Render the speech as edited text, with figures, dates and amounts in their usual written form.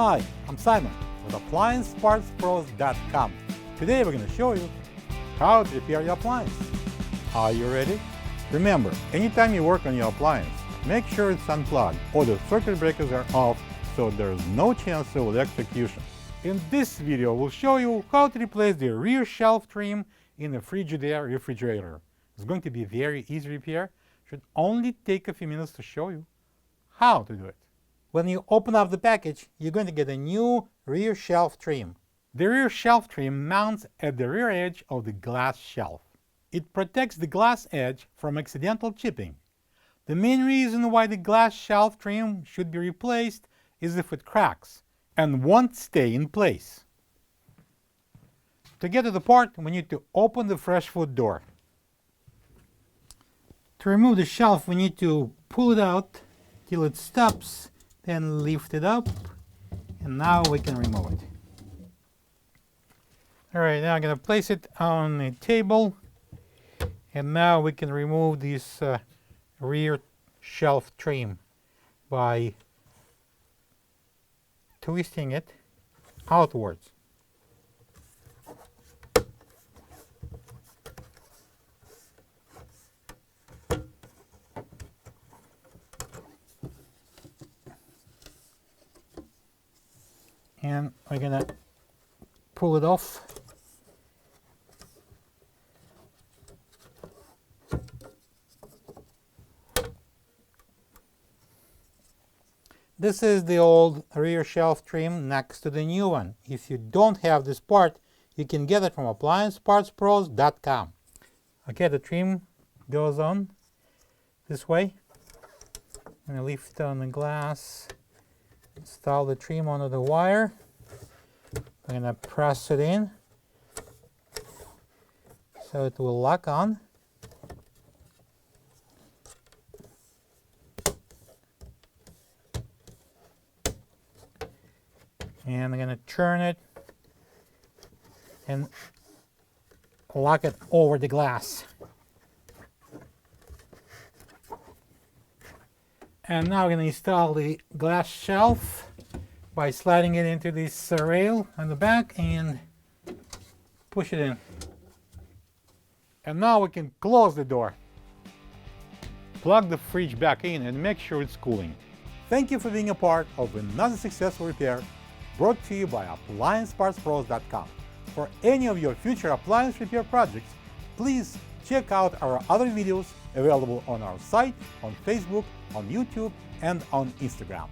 Hi, I'm Simon with AppliancePartsPros.com. Today we're going to show you how to repair your appliance. Are you ready? Remember, anytime you work on your appliance, make sure it's unplugged or the circuit breakers are off so there's no chance of electrocution. In this video, we'll show you how to replace the rear shelf trim in a Frigidaire refrigerator. It's going to be a very easy repair. Should only take a few minutes to show you how to do it. When you open up the package, you're going to get a new rear shelf trim. The rear shelf trim mounts at the rear edge of the glass shelf. It protects the glass edge from accidental chipping. The main reason why the glass shelf trim should be replaced is if it cracks and won't stay in place. To get it apart, we need to open the fresh food door. To remove the shelf, we need to pull it out till it stops, then lift it up, and now we can remove it. Alright, now I'm going to place it on a table, and now we can remove this rear shelf trim by twisting it outwards. And we're gonna pull it off. This is the old rear shelf trim next to the new one. If you don't have this part, you can get it from AppliancePartsPros.com. Okay, the trim goes on this way. I'm gonna lift on the glass. Install the trim onto the wire. I'm going to press it in so it will lock on. And I'm going to turn it and lock it over the glass. And now we're going to install the glass shelf by sliding it into this rail on the back and push it in. And now we can close the door. Plug the fridge back in and make sure it's cooling. Thank you for being a part of another successful repair brought to you by AppliancePartsPros.com. For any of your future appliance repair projects, please check out our other videos available on our site, on Facebook, on YouTube, and on Instagram.